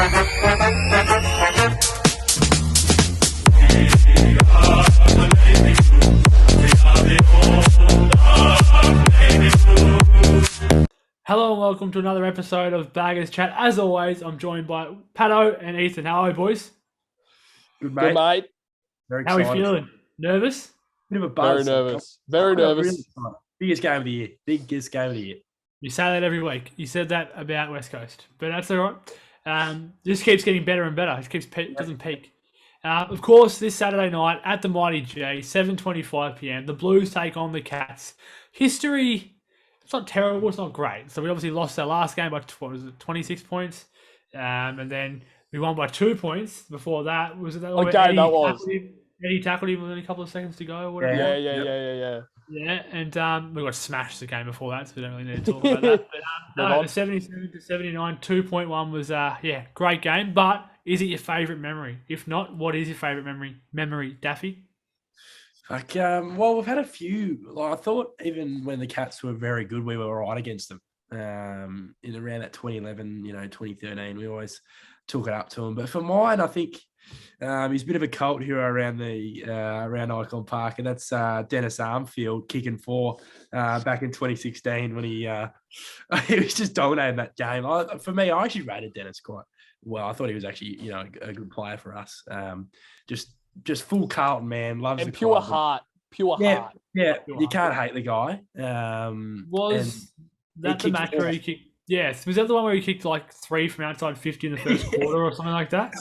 Hello and welcome to another episode of Baggers Chat. As always, I'm joined by Pato and Ethan. How are you, boys? Good, Good, mate. Very How are we excited. feeling? Nervous? Bit of a Very buzz. nervous. Very nervous. Really excited. Biggest game of the year. Biggest game of the year. You say that every week. You said that about West Coast, but that's all right. Just keeps getting better and better. It keeps doesn't peak. Of course, this Saturday night at the Mighty J, 7:25 p.m. The Blues take on the Cats. History. It's not terrible. It's not great. So we obviously lost our last game by 26 points, and then we won by 2 points. Before that, was it that? Okay, that was. Eddie tackled him with a couple of seconds to go. Or whatever. Yeah. Yeah, and we got smashed the game before that, so we don't really need to talk about that. But no, the 77-79, 2.1 was great game. But is it your favourite memory? If not, what is your favourite memory, Daffy? Well, we've had a few. Like, I thought even when the Cats were very good, we were all right against them. In around that 2011, 2013, we always took it up to them. But for mine, I think he's a bit of a cult hero around Icon Park, and that's Dennis Armfield kicking 4 back in 2016 when he was just dominating that game. For me, I actually rated Dennis quite well. I thought he was actually a good player for us. Just full Carlton man, loves and the pure club. heart. Yeah, Pure you heart. can't hate the guy. Was that the match where he kicked? Yes, was that the one where he kicked like 3 from outside 50 in the first quarter or something like that?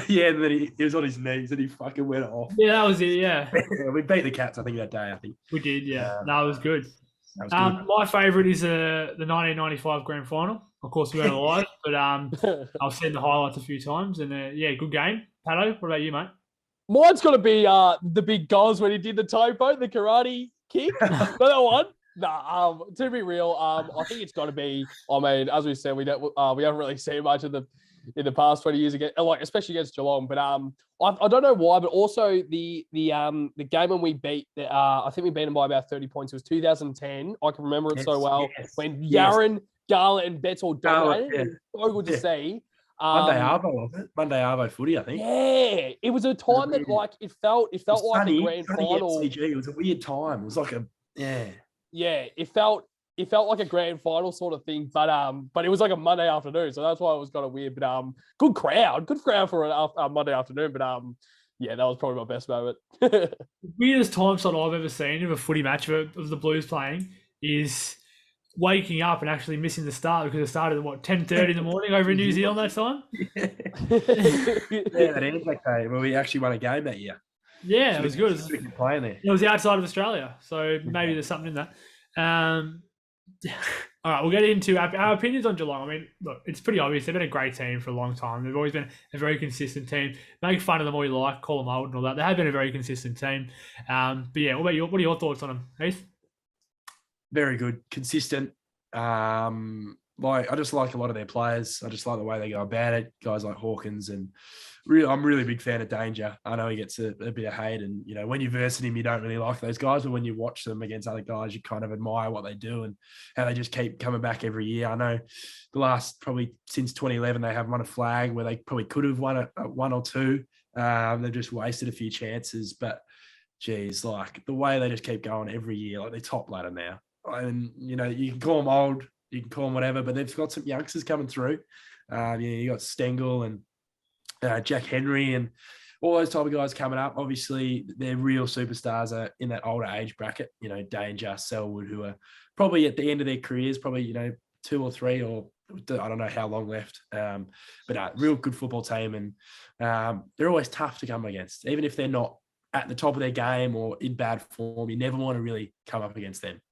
Yeah, and then he was on his knees and he fucking went off. Yeah, that was it. Yeah, We beat the Cats, I think, that day. we did. Yeah, that was good. That was good. My favourite is the 1995 Grand Final. Of course, we weren't alive, but I've seen the highlights a few times, and good game. Pato, what about you, mate? Mine's got to be the big goals when he did the towboat, the karate kick. That one. Nah, to be real, I think it's got to be. I mean, as we said, we haven't really seen much in the past 20 years again, like especially against Geelong. But I don't know why, but also the game when we beat, I think we beat them by about 30 points. It was 2010. I can remember it so well when Yaron, Garlett, and Betts all dominated. It was so good to see. Monday Arvo, wasn't it? Monday Arvo footy, I think. Yeah, it was a time that like it felt like a grand final. It was a weird time. It was like Yeah, it felt like a grand final sort of thing, but it was like a Monday afternoon, so that's why it was kind of weird. But good crowd for a Monday afternoon. But that was probably my best moment. Weirdest time slot I've ever seen of a footy match of the Blues playing is waking up and actually missing the start because it started at 10:30 in the morning over in New Zealand that time. that Anzac Day where we actually won a game that year. Yeah, it was good. Playing there. It was outside of Australia, so maybe there's something in that. All right, we'll get into our opinions on Geelong. I mean, look, it's pretty obvious. They've been a great team for a long time. They've always been a very consistent team. Make fun of them all you like, call them old and all that. They have been a very consistent team. But yeah, what are your thoughts on them, Heath? Very good, consistent. I just like a lot of their players. I just like the way they go about it. Guys like Hawkins and I'm really a big fan of Danger. I know he gets a bit of hate, and when you're versing him, you don't really like those guys. But when you watch them against other guys, you kind of admire what they do and how they just keep coming back every year. I know the last probably since 2011 they haven't won a flag where they probably could have won one or two. They've just wasted a few chances, but geez, like the way they just keep going every year, like they're top ladder now. And you can call them old, you can call them whatever, but they've got some youngsters coming through. You got Stengel and Jack Henry and all those type of guys coming up. Obviously, their real superstars are in that older age bracket. Danger, Selwood, who are probably at the end of their careers, probably 2 or 3, or I don't know how long left. But real good football team, and they're always tough to come against, even if they're not at the top of their game or in bad form. You never want to really come up against them.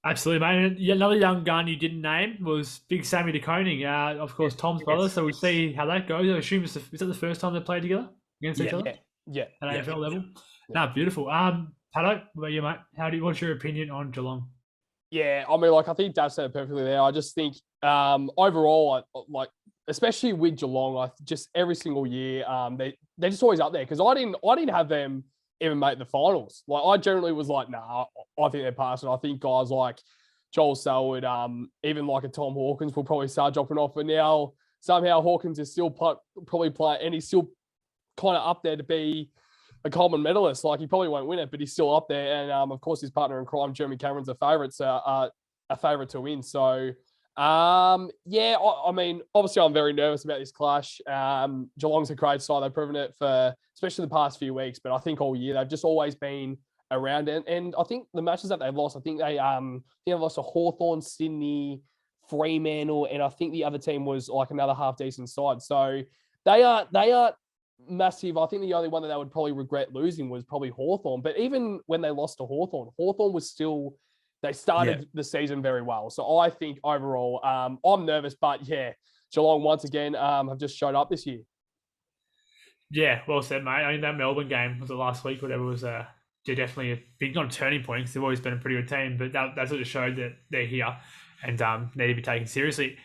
Absolutely, mate. And another young gun you didn't name was Big Sammy de Koning, of course, Tom's brother. So we'll see how that goes. I assume is that the first time they played together against each other? Yeah. At AFL level? Yeah. No, beautiful. Pato, what about you, mate? What's your opinion on Geelong? Yeah, I mean, I think Dave said it perfectly there. I just think overall, especially with Geelong, just every single year, they're just always up there because I didn't have them even make the finals. I generally was like, nah, I think they're passing. I think guys like Joel Selwood, even like a Tom Hawkins will probably start dropping off. But now somehow Hawkins is still probably playing, and he's still kind of up there to be a Coleman medalist. Like, he probably won't win it, but he's still up there. And of course, his partner in crime, Jeremy Cameron's a favourite to win. So, yeah, I mean, obviously, I'm very nervous about this clash. Geelong's a great side. They've proven it for especially the past few weeks, but I think all year they've just always been around it. And I think the matches that they've lost, I think they've lost to Hawthorn, Sydney, Fremantle, and I think the other team was like another half decent side. So they are massive. I think the only one that they would probably regret losing was probably Hawthorn. But even when they lost to Hawthorn was still, they started the season very well. So I think overall, I'm nervous, but yeah, Geelong once again have just showed up this year. Yeah, well said, mate. I mean, that Melbourne game was the last week, whatever, was definitely a big, not a turning point, because they've always been a pretty good team, but that sort of showed that they're here and need to be taken seriously.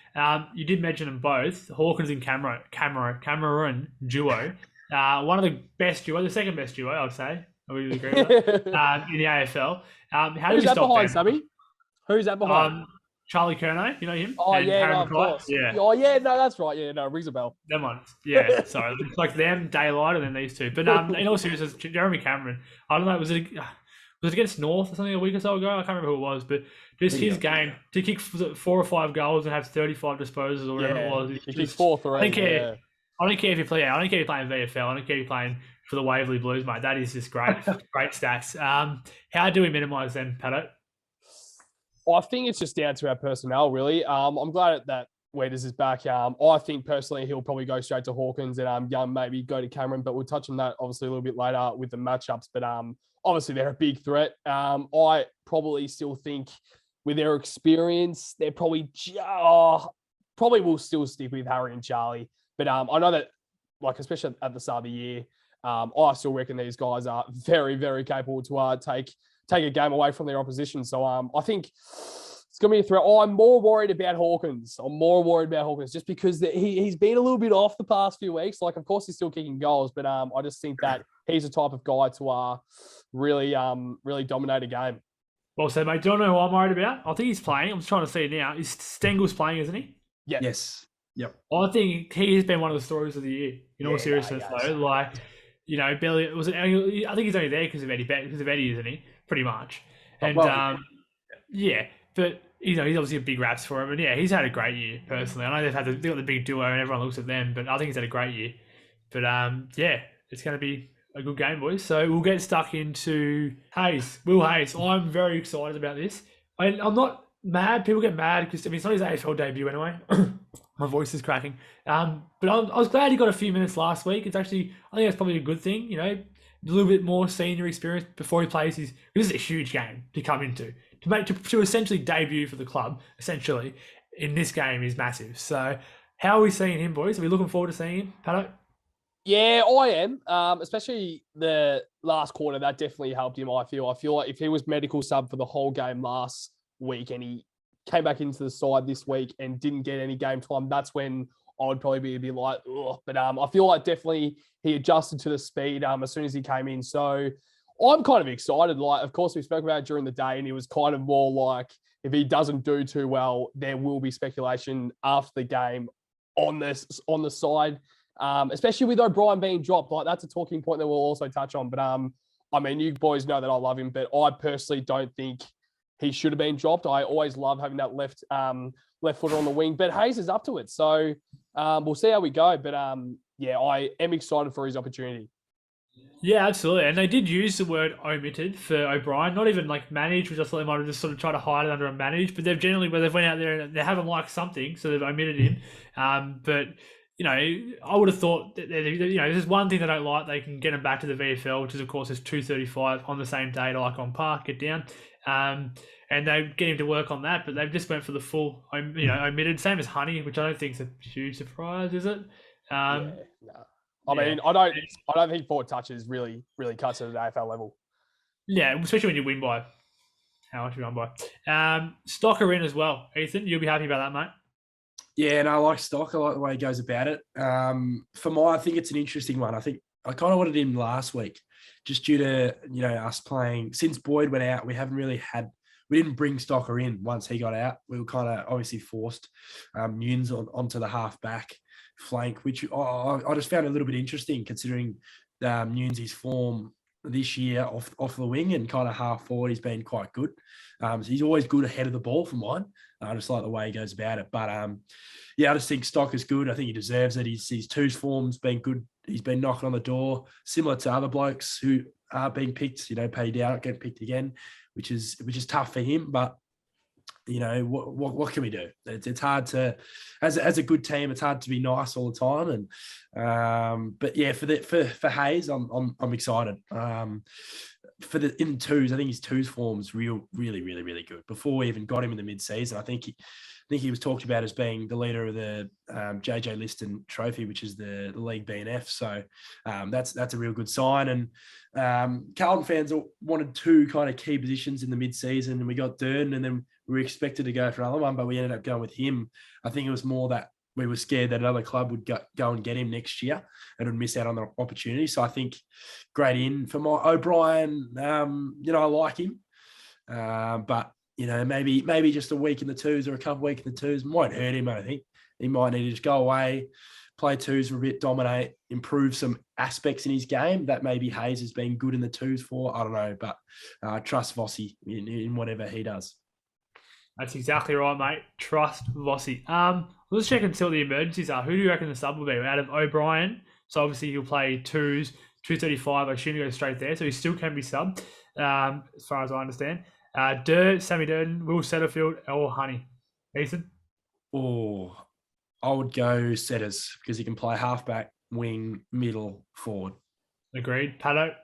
You did mention them both, Hawkins and Cameron duo. One of the best duo, the second best duo, I would say. I would agree with that. In the AFL. Who's that behind, Sammy? Who's that behind? Charlie Curnow, you know him? Oh, and yeah, Harry no, of McKay. course. Yeah. Oh, yeah, no, that's right. Yeah, no, rings a bell. Them ones. Yeah, sorry. It's like them, Daylight, and then these two. But in all seriousness, Jeremy Cameron, I don't know, was it against North or something a week or so ago? I can't remember who it was, but just his game to kick 4 or 5 goals and have 35 disposals or whatever it was. He kicked 4 3. I don't care. I don't care if you play. I don't care if you're playing VFL. I don't care if you're playing for the Waverley Blues, mate. That is just great, great stats. How do we minimise them, Pato? I think it's just down to our personnel, really. I'm glad that Weeders is back. I think personally he'll probably go straight to Hawkins and Young maybe go to Cameron, but we'll touch on that obviously a little bit later with the matchups. But obviously they're a big threat. I probably still think with their experience, they're probably will still stick with Harry and Charlie. But I know that, like, especially at the start of the year, I still reckon these guys are very, very capable to take a game away from their opposition. So I think it's going to be a threat. I'm more worried about Hawkins. Just because he's been a little bit off the past few weeks. Like, of course, he's still kicking goals, but I just think that he's the type of guy to really dominate a game. Well said, mate. Do you know who I'm worried about? I think he's playing. I'm just trying to see it now. Stengel's playing, isn't he? Yeah. Yes. Yep. I think he has been one of the stories of the year. In all seriousness, though, like, you know, Billy I think he's only there because of Eddie, isn't he? Pretty much. And yeah, but you know, he's obviously a big raps for him, and yeah, he's had a great year personally. I know they've got the big duo, and everyone looks at them, but I think he's had a great year. But yeah, it's going to be a good game, boys. So we'll get stuck into Will Hayes. I'm very excited about this. I'm not mad. People get mad because it's not his AFL debut anyway. My voice is cracking. But I was glad he got a few minutes last week. I think that's probably a good thing. You know, a little bit more senior experience before he plays this is a huge game to come into. To essentially debut for the club, essentially, in this game is massive. So how are we seeing him, boys? Are we looking forward to seeing him, Pato? Yeah, I am. Especially the last quarter, that definitely helped him, I feel. I feel like if he was medical sub for the whole game last week and he came back into the side this week and didn't get any game time, that's when I would probably be a bit like, ugh. But I feel like definitely he adjusted to the speed as soon as he came in. So I'm kind of excited. Like, of course, we spoke about it during the day, and he was kind of more like, if he doesn't do too well, there will be speculation after the game on the side, especially with O'Brien being dropped. Like, that's a talking point that we'll also touch on. But I mean, you boys know that I love him, but I personally don't think he should have been dropped. I always love having that left footer on the wing, but Hayes is up to it. So we'll see how we go. But yeah, I am excited for his opportunity. Yeah, absolutely. And they did use the word omitted for O'Brien, not even like managed, which I thought they might have just sort of tried to hide it under a managed, but they've generally, where they've went out there and they haven't liked something, so they've omitted him. But, you know, I would have thought that, you know, there's one thing they don't like, they can get him back to the VFL, which is, of course, is 2:35 on the same day to Icon Park, get down. And they get him to work on that, but they've just went for the full, you know, omitted. Same as Honey, which I don't think is a huge surprise, is it? No. I mean, I don't think 4 touches really cuts it at AFL level. Yeah, especially when you win by how much you won by. Stocker in as well, Ethan. You'll be happy about that, mate. Yeah, and I like Stock. I like the way he goes about it. I think it's an interesting one. I think I kind of wanted him last week, just due to, you know, us playing since Boyd went out. We didn't bring Stocker in once he got out. We were kind of obviously forced Nunes onto the half back. flank, which I just found a little bit interesting considering Newnes' form this year off the wing and kind of half forward. He's been quite good. So he's always good ahead of the ball for mine. I just like the way he goes about it. But I just think Stock is good. I think he deserves it. His twos form's been good. He's been knocking on the door, similar to other blokes who are being picked, paid out, get picked again, which is tough for him. But what can we do? It's hard to, as a good team, it's hard to be nice all the time. And but yeah, for Hayes, I'm excited. In twos, I think his twos form's really, really, really good. Before we even got him in the mid-season, I think he was talked about as being the leader of the JJ Liston Trophy, which is the League BNF. So that's a real good sign. And Carlton fans wanted two kind of key positions in the mid-season, and we got Durden, and then we were expected to go for another one, but we ended up going with him. I think it was more that we were scared that another club would go and get him next year and would miss out on the opportunity. So I think great in for my O'Brien. I like him, but maybe just a week in the twos or a couple of weeks in the twos might hurt him. I think he might need to just go away, play twos for a bit, dominate, improve some aspects in his game that maybe Hayes has been good in the twos for. I don't know, but trust Vossi in whatever he does. That's exactly right, mate. Trust Vossi. Let's check and see what the emergencies are. Who do you reckon the sub will be? Out of O'Brien, so obviously he'll play twos, 235. I assume he goes straight there, so he still can be subbed, as far as I understand. Sammy Durden, Will Setterfield, or Honey. Ethan? Oh, I would go Setters because he can play halfback, wing, middle, forward. Agreed. Pato?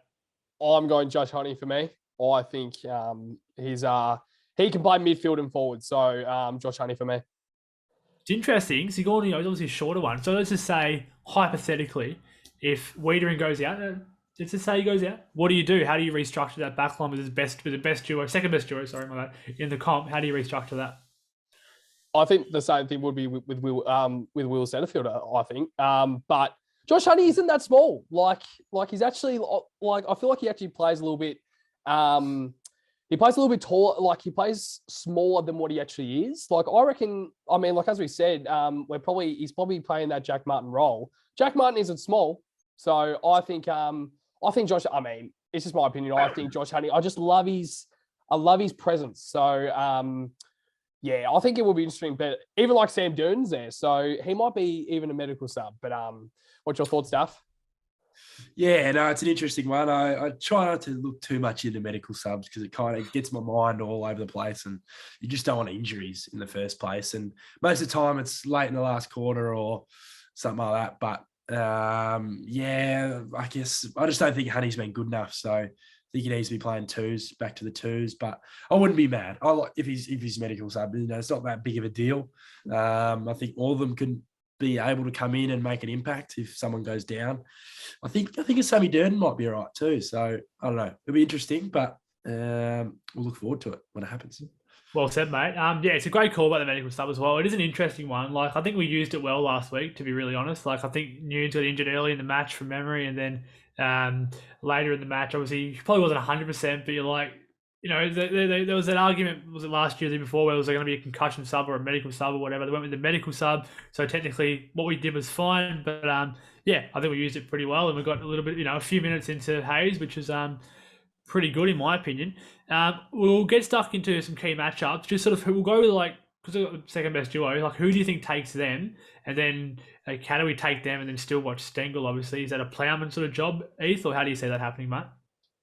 I'm going Josh Honey for me. I think he can play midfield and forward. So Josh Honey for me. It's interesting. So he's obviously a shorter one. So let's just say, hypothetically, if Wiedering goes out, let's just say he goes out, what do you do? How do you restructure that backline with the best duo, second best duo, sorry, my bad, in the comp? How do you restructure that? I think the same thing would be with Will Setterfield, I think. But Josh Honey isn't that small. Like he's actually I feel like he actually plays a little bit. He plays a little bit taller. Like he plays smaller than what he actually is. Like I reckon. I mean, like as we said, he's probably playing that Jack Martin role. Jack Martin isn't small, so I think Josh. I mean, it's just my opinion. I think Josh Honey. I love his presence. So yeah, I think it will be interesting. But even like Sam Durden's there, so he might be even a medical sub. But what's your thoughts, Duff? Yeah, no, it's an interesting one. I try not to look too much into medical subs because it kind of gets my mind all over the place, and you just don't want injuries in the first place. And most of the time, it's late in the last quarter or something like that. But yeah, I guess I just don't think Honey's been good enough. So I think he needs to be playing twos, back to the twos. But I wouldn't be mad. I like if he's medical sub. It's not that big of a deal. I think all of them can be able to come in and make an impact if someone goes down. I think a Sammy Durden might be all right too. So I don't know. It'll be interesting, but we'll look forward to it when it happens. Well said, mate. Yeah, it's a great call about the medical stuff as well. It is an interesting one. Like I think we used it well last week, to be really honest. Like I think Newnes got injured early in the match from memory, and then later in the match, obviously he probably wasn't 100%, but you're like, there was that argument, was it last year or the year before, where was there going to be a concussion sub or a medical sub or whatever? They went with the medical sub. So technically what we did was fine. But yeah, I think we used it pretty well. And we got a little bit, a few minutes into Hayes, which was pretty good in my opinion. We'll get stuck into some key matchups. Just sort of, we'll go with because we've got the second best duo, like who do you think takes them? And then how do we take them and then still watch Stengel, obviously? Is that a ploughman sort of job, Heath, or how do you see that happening, mate?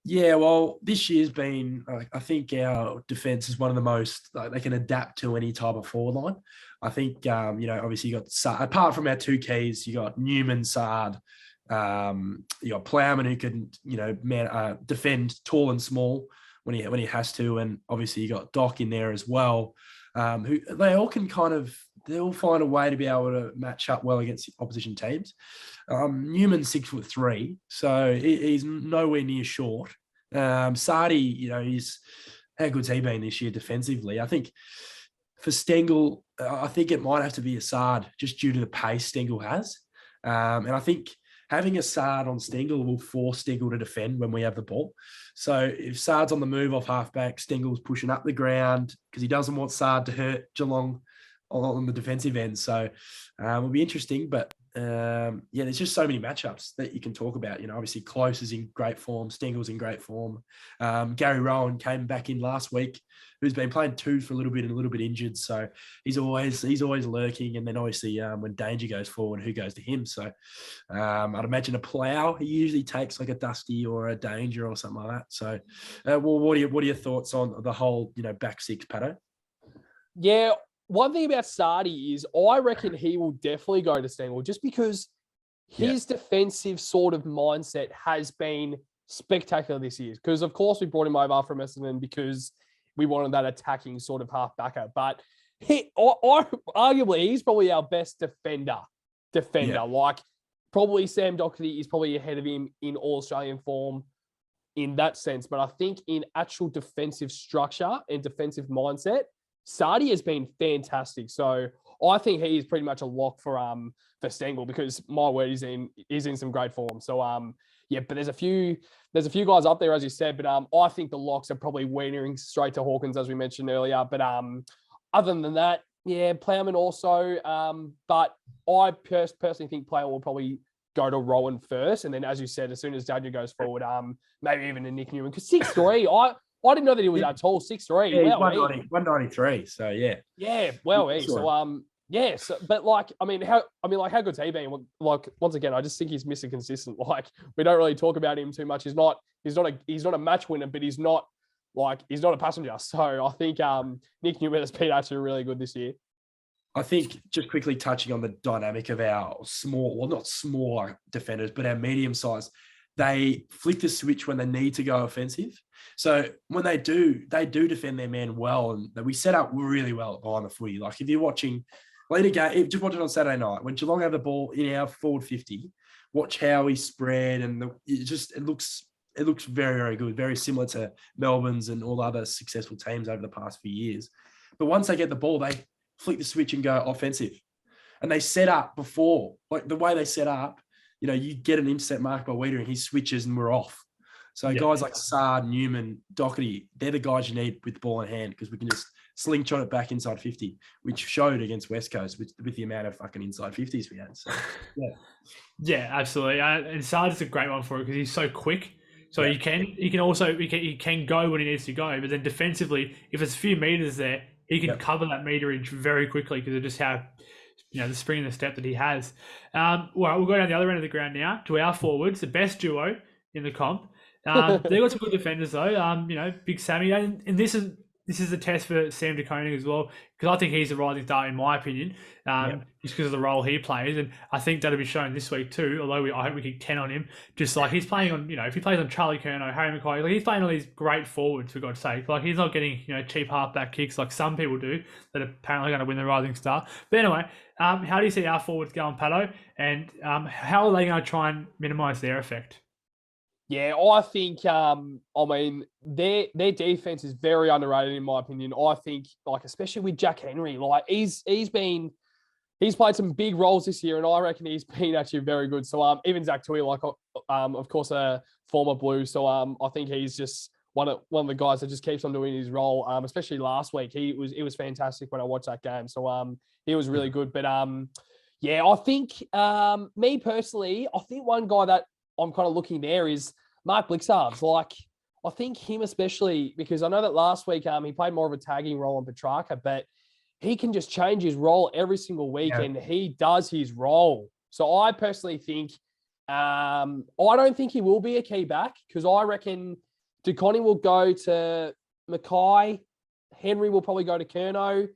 Yeah, well, this year's been, I think our defence is one of the most, they can adapt to any type of forward line. I think, obviously you got, apart from our two keys, you got Newman, Saad, you got Ploughman who can, defend tall and small when he has to. And obviously you got Doc in there as well, who they all can they'll find a way to be able to match up well against opposition teams. Newman's 6'3", so he's nowhere near short. Sardi, how good's he been this year defensively? I think for Stengel, I think it might have to be a Sard just due to the pace Stengel has. And I think having a Sard on Stengel will force Stengel to defend when we have the ball. So if Sard's on the move off halfback, Stengel's pushing up the ground because he doesn't want Sard to hurt Geelong on the defensive end. So it'll be interesting, but there's just so many matchups that you can talk about. Obviously Close is in great form, Stengel's in great form. Gary Rowan came back in last week, who's been playing two for a little bit and a little bit injured, so he's always lurking. And then obviously when Danger goes forward, who goes to him? So I'd imagine a Plough. He usually takes like a Dusty or a Danger or something like that. So, what are your thoughts on the whole back six, Pato? Yeah. One thing about Sardi is I reckon he will definitely go to Stengel just because his defensive sort of mindset has been spectacular this year. Because, of course, we brought him over from Essendon because we wanted that attacking sort of half-backer. But arguably, he's probably our best defender. Yeah. Like, probably Sam Doherty is probably ahead of him in All-Australian form in that sense. But I think in actual defensive structure and defensive mindset, Sardi has been fantastic. So I think he is pretty much a lock for Stengel because my word is in some great form. So but there's a few guys up there, as you said, but I think the locks are probably weaning straight to Hawkins, as we mentioned earlier. But other than that, Plowman also. But I personally think Plough will probably go to Rowan first, and then, as you said, as soon as Daniel goes forward, maybe even a Nick Newman, because 6'3", I didn't know that he was that tall, 6'3". Yeah, he's 193. So yeah. Yeah, So, but how good's he been? Like, once again, I just think he's Mr. Consistent. Like, we don't really talk about him too much. He's not a match winner, but he's not a passenger. So I think Nick Newman has been actually really good this year. I think just quickly touching on the dynamic of our not smaller defenders, but our medium size, they flick the switch when they need to go offensive. So when they do defend their man well, and we set up really well behind the footy. Like if you're watching later game, just watch it on Saturday night when Geelong have the ball in our forward 50. Watch how he spread, and it looks very, very good, very similar to Melbourne's and all other successful teams over the past few years. But once they get the ball, they flick the switch and go offensive, and they set up before, like the way they set up. You get an intercept mark by Weeder and he switches and we're off. So guys like Sard, Newman, Doherty, they're the guys you need with the ball in hand because we can just slingshot it back inside 50, which showed against West Coast with the amount of fucking inside 50s we had. So, yeah, absolutely. And Sard is a great one for it because he's so quick. So he can go when he needs to go. But then defensively, if it's a few meters there, he can cover that meterage very quickly because of just how the spring and the step that he has. We'll go down the other end of the ground now to our forwards, the best duo in the comp. They've got some good defenders though. Big Sammy, and this is a test for Sam De Koning as well because I think he's a rising star in my opinion, just because of the role he plays, and I think that'll be shown this week too. Although I hope we keep 10 on him, just like he's playing on. If he plays on Charlie Curnow, Harry McCoy, he's playing on these great forwards for God's sake. Like he's not getting cheap halfback kicks like some people do that are apparently going to win the rising star. But anyway, how do you see our forwards going, Pato? And how are they going to try and minimise their effect? Yeah, I think, their defense is very underrated in my opinion. I think, especially with Jack Henry, he's played some big roles this year, and I reckon he's been actually very good. So, even Zach Tui, of course, a former Blue. So, I think he's just one of the guys that just keeps on doing his role. Especially last week, it was fantastic when I watched that game. So, he was really good. But, I think, me personally, I think one guy that I'm kind of looking there is Mark Blixarves. I think him especially because I know that last week he played more of a tagging role on Petrarca, but he can just change his role every single week and he does his role. So I personally think I don't think he will be a key back because I reckon DeConnie will go to Mackay. Henry will probably go to Curnow.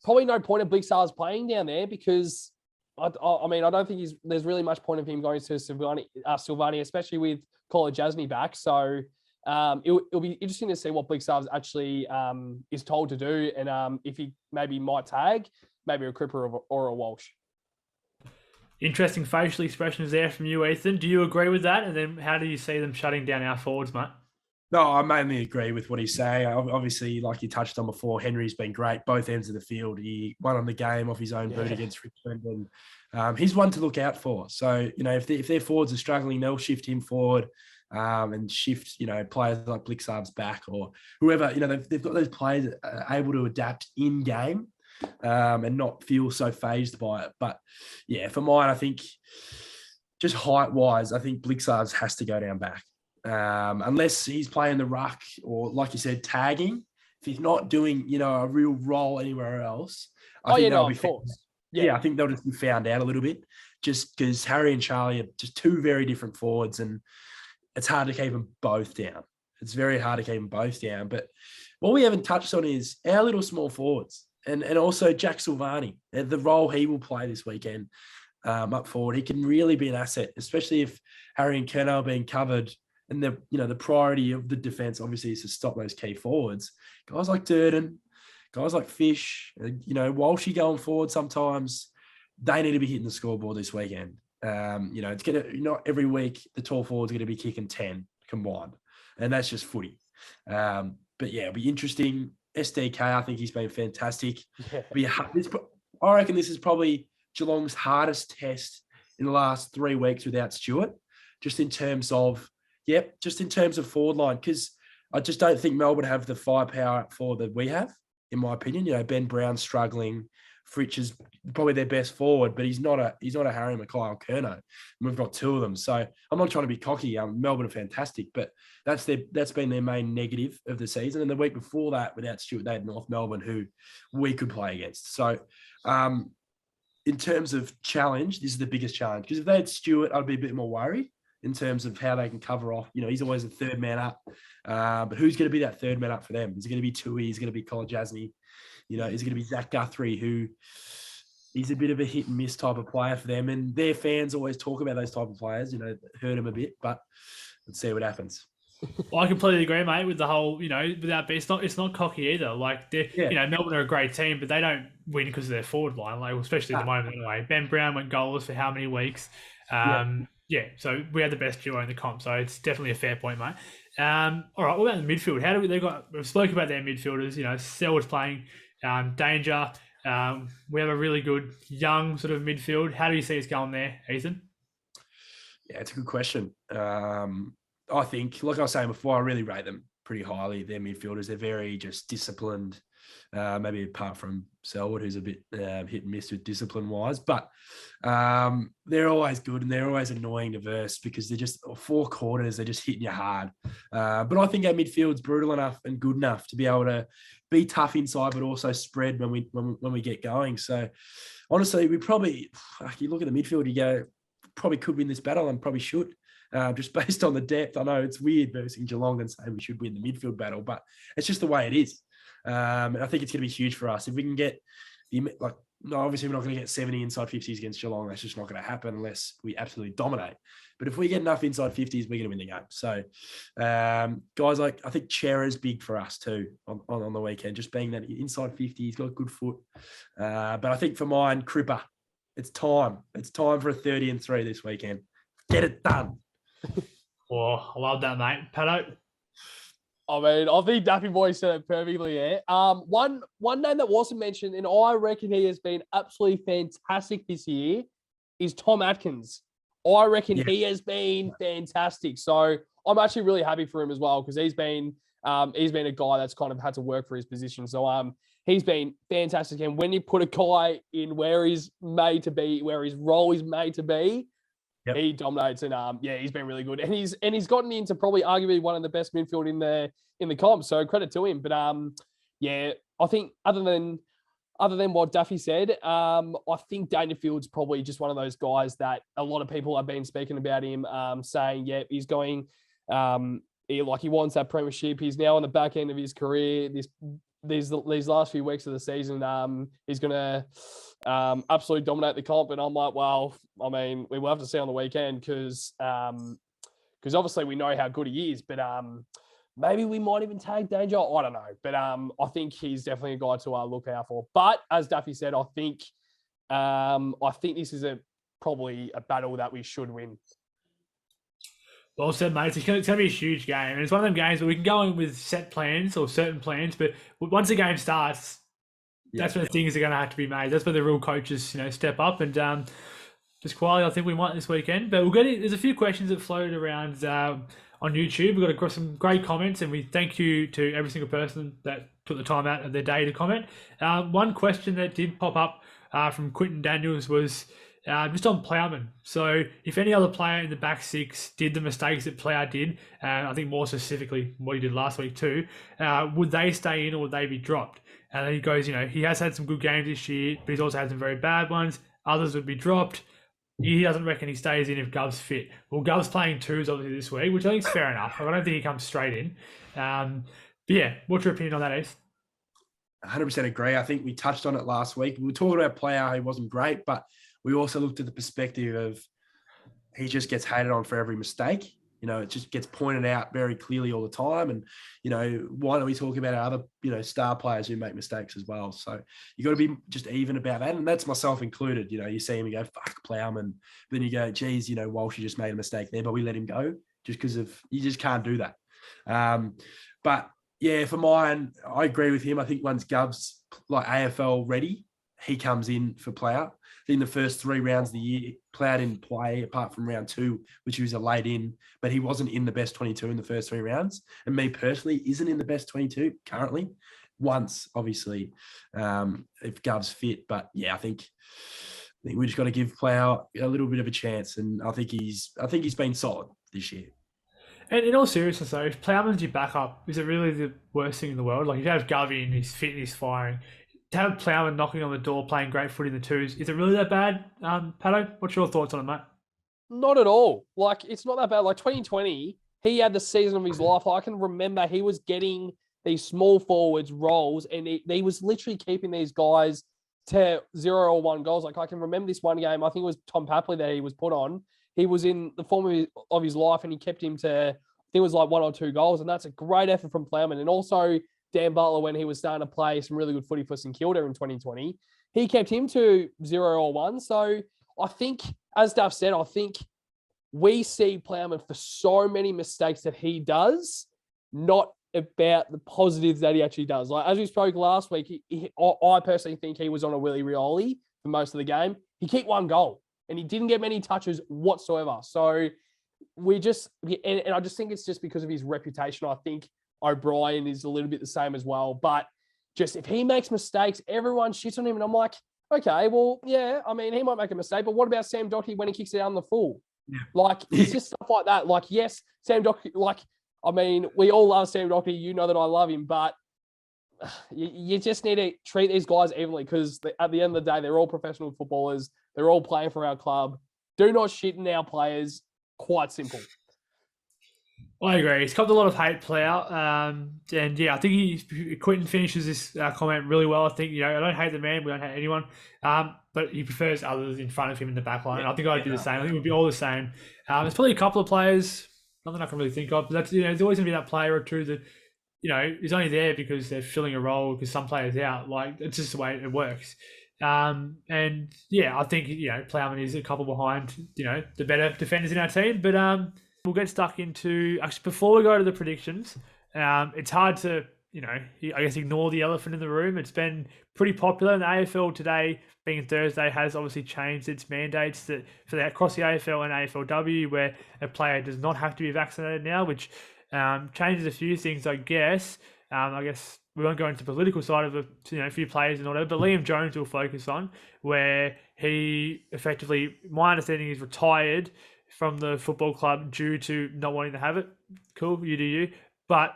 Probably no point of Blixarves playing down there because I don't think there's really much point of him going to Silvani, especially with Colin Jasny back. So it'll be interesting to see what Blixarves actually is told to do, and if he maybe might tag, maybe a Cripper or a Walsh. Interesting facial expressions there from you, Ethan. Do you agree with that? And then how do you see them shutting down our forwards, mate? No, I mainly agree with what he's saying. Obviously, like you touched on before, Henry's been great, both ends of the field. He won on the game off his own boot against Richmond, and he's one to look out for. So, if their forwards are struggling, they'll shift him forward and shift, players like Blixarves back or whoever. They've got those players that are able to adapt in game. and not feel so phased by it. But yeah, for mine, I think just height-wise, I think Blixards has to go down back. Unless he's playing the ruck or, like you said, tagging. If he's not doing, a real role anywhere else, I think they'll be of course. Yeah, I think they'll just be found out a little bit, just because Harry and Charlie are just two very different forwards, and it's hard to keep them both down. It's very hard to keep them both down. But what we haven't touched on is our little small forwards, and also Jack Silvani, and the role he will play this weekend up forward. He can really be an asset, especially if Harry and Kerno are being covered. And the priority of the defense obviously is to stop those key forwards. Guys like Durden, guys like Fish, Walshy going forward sometimes, they need to be hitting the scoreboard this weekend. It's not every week the tall forward's going to be kicking 10 combined, and that's just footy. But yeah, it'll be interesting. SDK, I think he's been fantastic. Yeah. I reckon this is probably Geelong's hardest test in the last 3 weeks without Stewart, just in terms of forward line, because I just don't think Melbourne have the firepower forward that we have, in my opinion. Ben Brown's struggling. Fritsch is probably their best forward, but he's not a Harry Mackay or Kerno. And we've got two of them. So I'm not trying to be cocky. Melbourne are fantastic, but that's been their main negative of the season. And the week before that, without Stewart, they had North Melbourne, who we could play against. So in terms of challenge, this is the biggest challenge, because if they had Stewart, I'd be a bit more worried in terms of how they can cover off. He's always a third man up. But who's going to be that third man up for them? Is it going to be Tui? Is it going to be Colin Jasny? Is it going to be Zach Guthrie, who is a bit of a hit and miss type of player for them? And their fans always talk about those type of players, hurt them a bit, but let's see what happens. Well, I completely agree, mate, with the whole, without being, it's not cocky either. Like, Melbourne are a great team, but they don't win because of their forward line, especially at the moment anyway. Ben Brown went goalless for how many weeks? So we had the best duo in the comp, so it's definitely a fair point, mate. All right, what about the midfield? We've spoken about their midfielders. Selwood's playing, Danger. We have a really good young sort of midfield. How do you see us going there, Ethan? Yeah, it's a good question. I think, like I was saying before, I really rate them pretty highly. Their midfielders, they're very just disciplined. Maybe apart from Selwood, who's a bit hit and miss with discipline-wise. But they're always good, and they're always annoying to verse, because they're just 4 quarters, they're just hitting you hard. But I think our midfield's brutal enough and good enough to be able to be tough inside, but also spread when we get going. So honestly, we probably, you look at the midfield, you go, probably could win this battle, and probably should. Just based on the depth. I know it's weird versing Geelong and saying we should win the midfield battle, but it's just the way it is. And I think it's going to be huge for us. If we can get obviously we're not going to get 70 inside 50s against Geelong. That's just not going to happen unless we absolutely dominate. But if we get enough inside 50s, we're going to win the game. So guys I think Chera's big for us too on the weekend, just being that inside 50, he's got a good foot. But I think for mine, Cripper, it's time. It's time for a 30 and 3 this weekend. Get it done. Oh, I love that, mate. Pato? I think Daffy Boy said it perfectly there. One name that wasn't mentioned, and I reckon he has been absolutely fantastic this year, is Tom Atkins. I reckon he has been fantastic. So I'm actually really happy for him as well, because he's been a guy that's kind of had to work for his position. So he's been fantastic. And when you put a guy in where he's made to be, where his role is made to be, he dominates, and he's been really good, and he's gotten into probably arguably one of the best midfield in the comp. So credit to him. But I think other than what Duffy said, I think Dangerfield's probably just one of those guys that a lot of people have been speaking about him, saying he's going, he wants that premiership. He's now on the back end of his career. These last few weeks of the season, he's going to absolutely dominate the comp. And I'm like, well, I mean, we will have to see on the weekend, because obviously we know how good he is, but maybe we might even tag Danger. I don't know. But I think he's definitely a guy to look out for. But as Duffy said, I think this is probably a battle that we should win. Well said, mate. It's going to be a huge game. And it's one of them games where we can go in with set plans or certain plans, but once the game starts, that's when things are going to have to be made. That's where the real coaches, step up. And just quietly, I think we might this weekend. But there's a few questions that floated around on YouTube. We've got some great comments, and we thank you to every single person that took the time out of their day to comment. One question that did pop up from Quinton Daniels was just on Plowman. So if any other player in the back six did the mistakes that Plow did, I think more specifically what he did last week too, would they stay in or would they be dropped? And then he goes, he has had some good games this year, but he's also had some very bad ones. Others would be dropped. He doesn't reckon he stays in if Gov's fit. Well, Gov's playing twos obviously this week, which I think is fair enough. I don't think he comes straight in. But yeah, what's your opinion on that, Ace? 100% agree. I think we touched on it last week. We were talking about Player, he wasn't great, but we also looked at the perspective of he just gets hated on for every mistake. It just gets pointed out very clearly all the time. And, why don't we talk about our other, star players who make mistakes as well? So you got to be just even about that. And that's myself included. You see him and go, fuck Plowman. Then you go, geez, Walsh just made a mistake there, but we let him go just because you just can't do that. But yeah, for mine, I agree with him. I think once Gov's like AFL ready, he comes in for Plow. In the first 3 rounds of the year, Plow didn't play apart from round 2, which he was a late in, but he wasn't in the best 22 in the first 3 rounds. And me personally, isn't in the best 22 currently. Once, obviously, if Gov's fit. But yeah, I think we just got to give Plow a little bit of a chance. And I think he's been solid this year. And in all seriousness, though, if Plowman's your backup, is it really the worst thing in the world? Like, if you have Govey and he's fit and he's firing, to have Plowman knocking on the door, playing great foot in the twos, is it really that bad? Pato, what's your thoughts on it, mate? Not at all. Like, it's not that bad. Like, 2020, he had the season of his life. I can remember he was getting these small forwards roles, and he was literally keeping these guys to 0 or 1 goals. Like, I can remember this one game, I think it was Tom Papley that he was put on. He was in the form of his life, and he kept him to, I think it was like 1 or 2 goals, and that's a great effort from Plowman. And also Dan Butler, when he was starting to play some really good footy for St Kilda in 2020, he kept him to 0 or 1. So I think, as Duff said, I think we see Plowman for so many mistakes that he does, not about the positives that he actually does. Like, as we spoke last week, I personally think he was on a Willie Rioli for most of the game. He kicked 1 goal, and he didn't get many touches whatsoever. So we just, and I just think it's just because of his reputation. I think O'Brien is a little bit the same as well. But just if he makes mistakes, everyone shits on him. And I'm like, okay, well, yeah, I mean, he might make a mistake, but what about Sam Doherty when he kicks it down the full? Yeah. Like, it's just stuff like that. Like, yes, Sam Doherty, like, I mean, we all love Sam Doherty. You know that I love him, but you just need to treat these guys evenly because at the end of the day, they're all professional footballers. They're all playing for our club. Do not shit in our players. Quite simple. I agree. He's copped a lot of hate, Plow. And yeah, I think Quinton finishes this comment really well. I think, I don't hate the man. We don't hate anyone. But he prefers others in front of him in the back line. Yeah, I think I'd do the same. I think we'd be all the same. There's probably a couple of players, nothing I can really think of, but that's, there's always going to be that player or two that, is only there because they're filling a role because some player's out. Like, it's just the way it works. And yeah, I think, Plowman is a couple behind, the better defenders in our team. But we'll get stuck into, actually, before we go to the predictions, it's hard to, I guess, ignore the elephant in the room. It's been pretty popular in the AFL today, being Thursday, has obviously changed its mandates for that across the AFL and AFLW, where a player does not have to be vaccinated now, which changes a few things, I guess. I guess we won't go into the political side of a few players and whatever, but Liam Jones will focus on, where he effectively, my understanding is retired from the football club due to not wanting to have it. Cool, you do you. But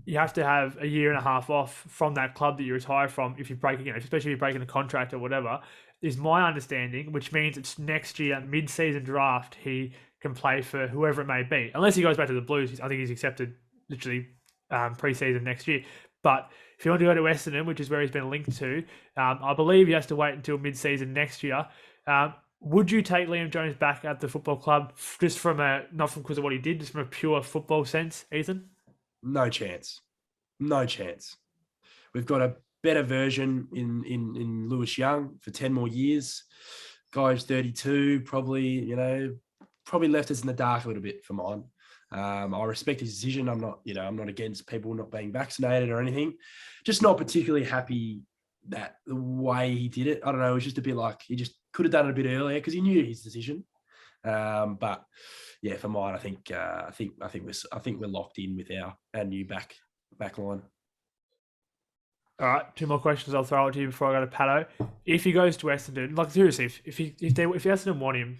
you have to have a year and a half off from that club that you retire from if you break, especially if you're breaking a contract or whatever, is my understanding, which means it's next year, mid-season draft, he can play for whoever it may be. Unless he goes back to the Blues, I think he's accepted literally pre-season next year. But if you want to go to Essendon, which is where he's been linked to, I believe he has to wait until mid-season next year. Would you take Liam Jones back at the football club just from not from because of what he did, just from a pure football sense, Ethan? No chance. No chance. We've got a better version in Lewis Young for 10 more years. Guy's 32, probably left us in the dark a little bit for mine. I respect his decision. I'm not against people not being vaccinated or anything. Just not particularly happy that the way he did it. I don't know. It was just a bit like he just could have done it a bit earlier because he knew his decision. But yeah, for mine, I think we're locked in with our new back line. All right, two more questions I'll throw out to you before I go to Pato. If he goes to Essendon, like seriously, if Essendon want him,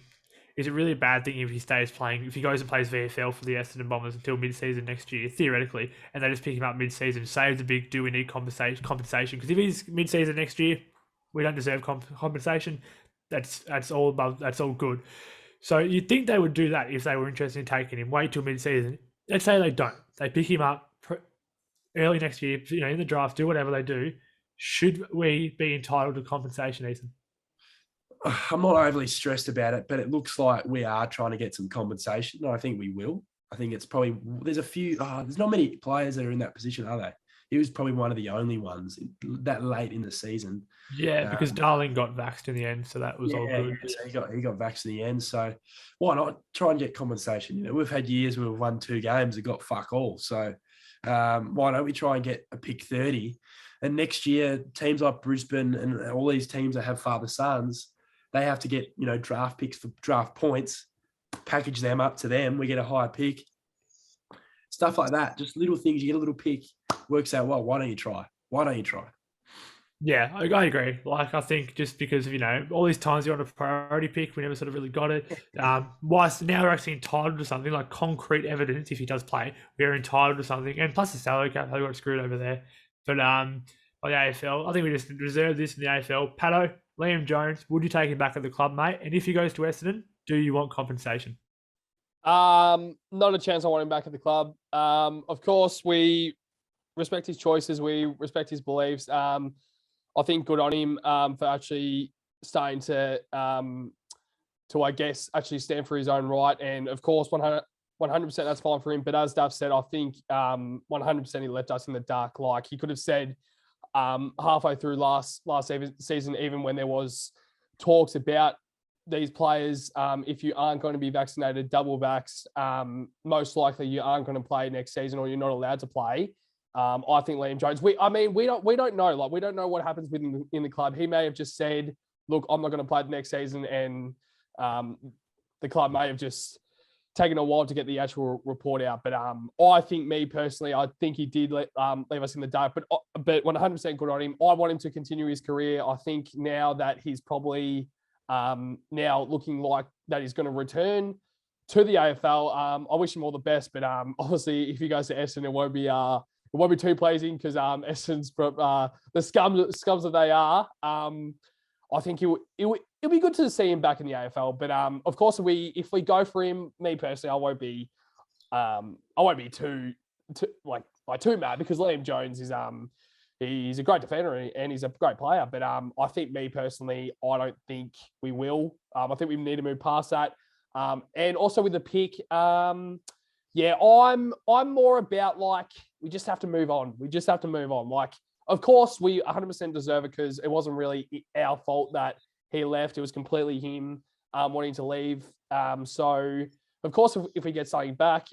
is it really a bad thing if he stays playing, if he goes and plays VFL for the Essendon Bombers until mid-season next year, theoretically, and they just pick him up mid-season, save the big, do we need compensation? Because if he's mid-season next year, we don't deserve compensation. That's all above, that's all good. So you'd think they would do that if they were interested in taking him. Wait till mid-season. Let's say they don't. They pick him up early next year, in the draft, do whatever they do. Should we be entitled to compensation, Ethan? I'm not overly stressed about it, but it looks like we are trying to get some compensation. And I think we will. I think it's probably, there's a few, there's not many players that are in that position, are they? He was probably one of the only ones that late in the season. Yeah, because Darling got vaxxed in the end, so that was all good. So he got vaxxed in the end. So why not try and get compensation? We've had years where we've won 2 games and got fuck all. So why don't we try and get a pick 30? And next year, teams like Brisbane and all these teams that have father sons, they have to get draft picks for draft points, package them up to them. We get a higher pick, stuff like that. Just little things. You get a little pick, works out well. Why don't you try? Yeah, I agree. Like, I think just because of, all these times you're on a priority pick, we never sort of really got it. Whilst now we're actually entitled to something like concrete evidence, if he does play, we're entitled to something. And plus the salary cap, they got screwed over there. But by the AFL, I think we just reserve this in the AFL. Pato, Liam Jones, would you take him back at the club, mate? And if he goes to Essendon, do you want compensation? Not a chance I want him back at the club. Of course, we respect his choices. We respect his beliefs. I think good on him for actually starting to I guess, actually stand for his own right. And of course, 100% that's fine for him. But as Duff said, I think 100% he left us in the dark. Like he could have said halfway through last season, even when there was talks about these players, if you aren't going to be vaccinated, double vax, most likely you aren't going to play next season or you're not allowed to play. I think Liam Jones, we don't know. Like, we don't know what happens with him in the club. He may have just said, look, I'm not going to play the next season. And the club may have just taken a while to get the actual report out. But I think, me personally, I think he did leave us in the dark, but 100% good on him. I want him to continue his career. I think now that he's probably now looking like that he's going to return to the AFL, I wish him all the best. But obviously, if he goes to Essendon, it won't be too pleasing because Essendon's the scums that they are. I think it'll be good to see him back in the AFL. But of course, if we go for him, me personally, I won't be too mad because Liam Jones is he's a great defender and he's a great player. But I think, me personally, I don't think we will. I think we need to move past that. And also with the pick, yeah, I'm more about like we just have to move on. Like, of course, we 100% deserve it because it wasn't really our fault that he left. It was completely him wanting to leave. So, of course, if we get something back,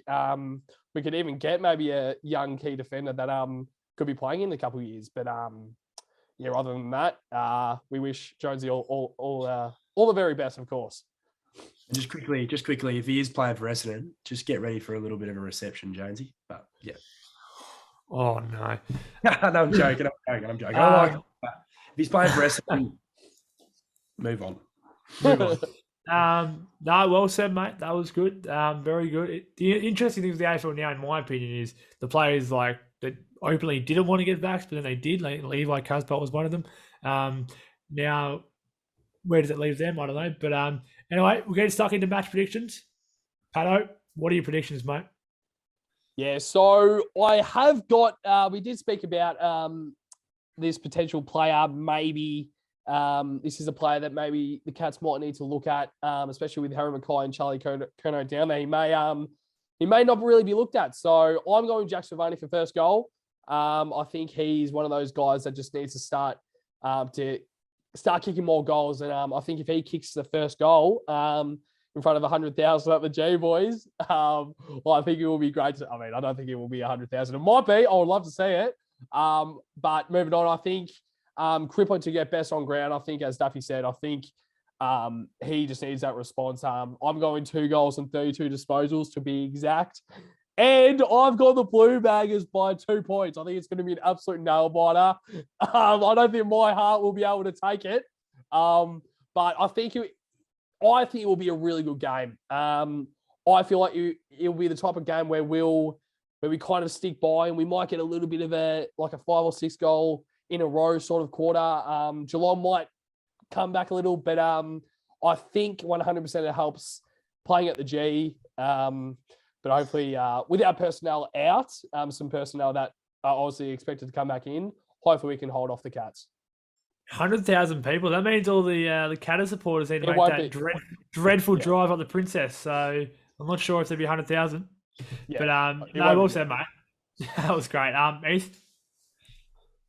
we could even get maybe a young key defender that could be playing in a couple of years. But yeah, other than that, we wish Jonesy all the very best, of course. Just quickly, if he is playing for Essendon, just get ready for a little bit of a reception, Jonesy. But yeah. Oh no. No, I'm joking. I like it. If he's playing for Essendon, move on. No, well said, mate. That was good. Very good. The interesting thing with the AFL now, in my opinion, is the players like that openly didn't want to get vaxxed, but then they did. Like Levi Casbolt was one of them. Now, where does it leave them? I don't know. But anyway, we're getting stuck into match predictions. Pato, what are your predictions, mate? Yeah, so I have got, we did speak about this potential player. Maybe this is a player that maybe the Cats might need to look at, especially with Harry Mackay and Charlie Curnow down there. He may not really be looked at. So I'm going Jack Savani for first goal. I think he's one of those guys that just needs to start kicking more goals. And I think if he kicks the first goal in front of 100,000 at the G boys, well, I think it will be great. I don't think it will be 100,000. It might be. I would love to see it. But moving on, I think Cripple to get best on ground. I think, as Duffy said, I think he just needs that response. I'm going 2 goals and 32 disposals to be exact. And I've got the Blue Baggers by 2 points. I think it's going to be an absolute nail biter. I don't think my heart will be able to take it. But I think it will be a really good game. I feel like it'll be the type of game where we kind of stick by, and we might get a little bit of a 5 or 6 goal in a row sort of quarter. Geelong might come back a little, but I think 100% it helps playing at the G. But hopefully, with our personnel out, some personnel that are obviously expected to come back in, hopefully we can hold off the Cats. 100,000 people. That means all the Catter supporters need to make that dreadful drive up the Princess. So I'm not sure if there'll be 100,000. Yeah. But no, well said, mate. That was great. East.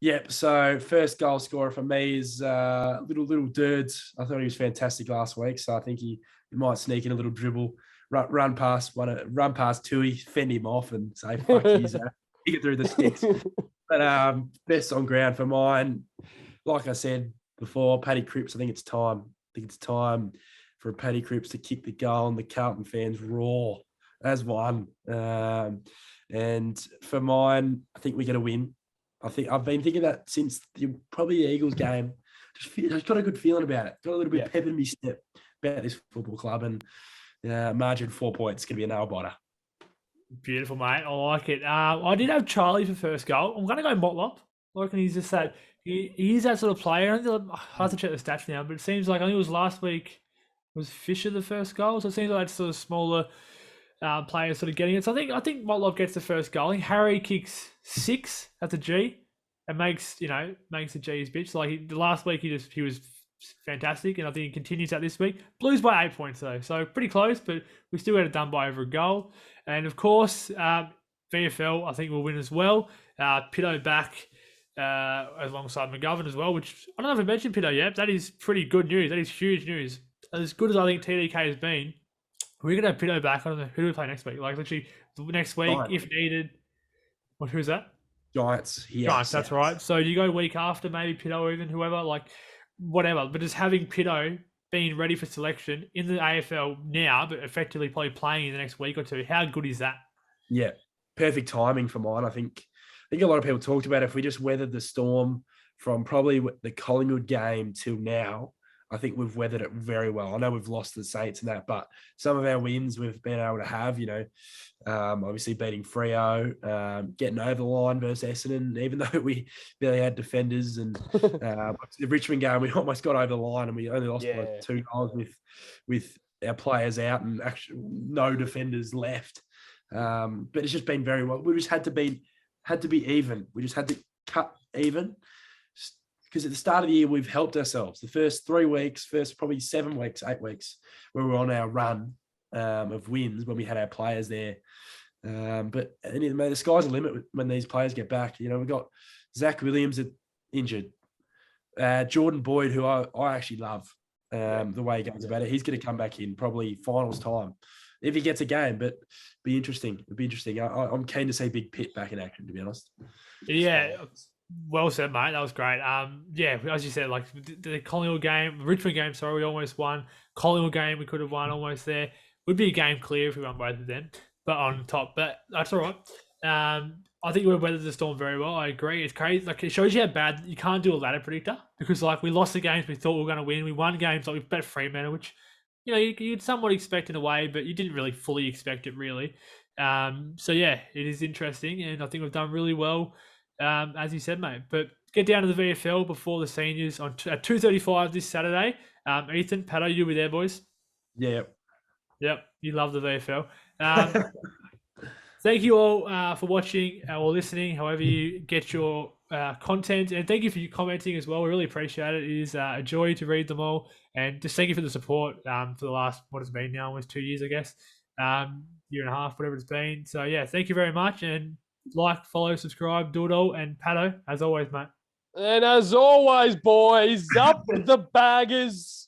Yep. So first goal scorer for me is little Dirds. I thought he was fantastic last week, so I think he might sneak in a little dribble, run past Tui, fend him off, and say, "Fuck, he's get through the sticks." But best on ground for mine, like I said before, Paddy Cripps. I think it's time. For Paddy Cripps to kick the goal, and the Carlton fans roar as one. And for mine, I think we're going to win. I think I've been thinking that since probably the Eagles game. Just got a good feeling about it. Got a little bit of pep in me step about this football club, and margin 4 points going to be a nail biter. Beautiful, mate. I like it. I did have Charlie for first goal. I'm going to go Motlop. I reckon he's just that. He's that sort of player. I have to check the stats now, but it seems like I think it was last week. Was Fisher the first goal? So it seems like it's sort of smaller players sort of getting it. So I think Motlop gets the first goal. I think Harry kicks 6 at the G and makes the G his bitch. So like last week he was fantastic, and I think he continues that this week. Blues by 8 points though, so pretty close, but we still got it done by over a goal. And of course, VFL I think will win as well. Pitto back alongside McGovern as well, which I don't know if I mentioned Pitto yet. That is pretty good news. That is huge news. As good as I think TDK has been, we're going to have Pitto back. I don't know. Who do we play next week? Like, literally, next week, Giants. if needed. Who's that? Giants. Giants, that's right. So you go week after, maybe Pitto or even whoever, like, whatever. But just having Pitto being ready for selection in the AFL now, but effectively probably playing in the next week or two, how good is that? Yeah. Perfect timing for mine. I think a lot of people talked about if we just weathered the storm from probably the Collingwood game till now, I think we've weathered it very well. I know we've lost the Saints and that, but some of our wins we've been able to have, obviously beating Freo, getting over the line versus Essendon, even though we barely had defenders. And the Richmond game, we almost got over the line and we only lost by 2 goals with our players out and actually no defenders left. But it's just been very well. We just had to be even. We just had to cut even. Because at the start of the year, we've helped ourselves. The first 3 weeks, first probably 7 weeks, 8 weeks, where we were on our run of wins when we had our players there. But the sky's the limit when these players get back. We've got Zach Williams injured. Jordan Boyd, who I actually love the way he goes about it. He's going to come back in probably finals time if he gets a game. But it'd be interesting. I'm keen to see Big Pitt back in action, to be honest. Yeah. Well said, mate. That was great. As you said, like the Collingwood game, Richmond game, we almost won. Collingwood game, we could have won almost there. Would be a game clear if we won both of them, but on top. But that's all right. I think we've weathered the storm very well. I agree. It's crazy. Like it shows you how bad you can't do a ladder predictor because like we lost the games we thought we were going to win. We won games like we bet Fremantle, which you'd somewhat expect in a way, but you didn't really fully expect it really. So yeah, it is interesting, and I think we've done really well. As you said, mate. But get down to the VFL before the seniors at 2:35 this Saturday. Ethan, Pato, you'll be there, boys. Yeah. Yep. You love the VFL. Thank you all for watching or listening, however you get your content. And thank you for your commenting as well. We really appreciate it. It is a joy to read them all. And just thank you for the support for the last, what has it been now, almost 2 years, I guess. Year and a half, whatever it's been. So, yeah, thank you very much. And like, follow, subscribe, do it all. And Pato, as always, mate. And as always, boys, up the baggers.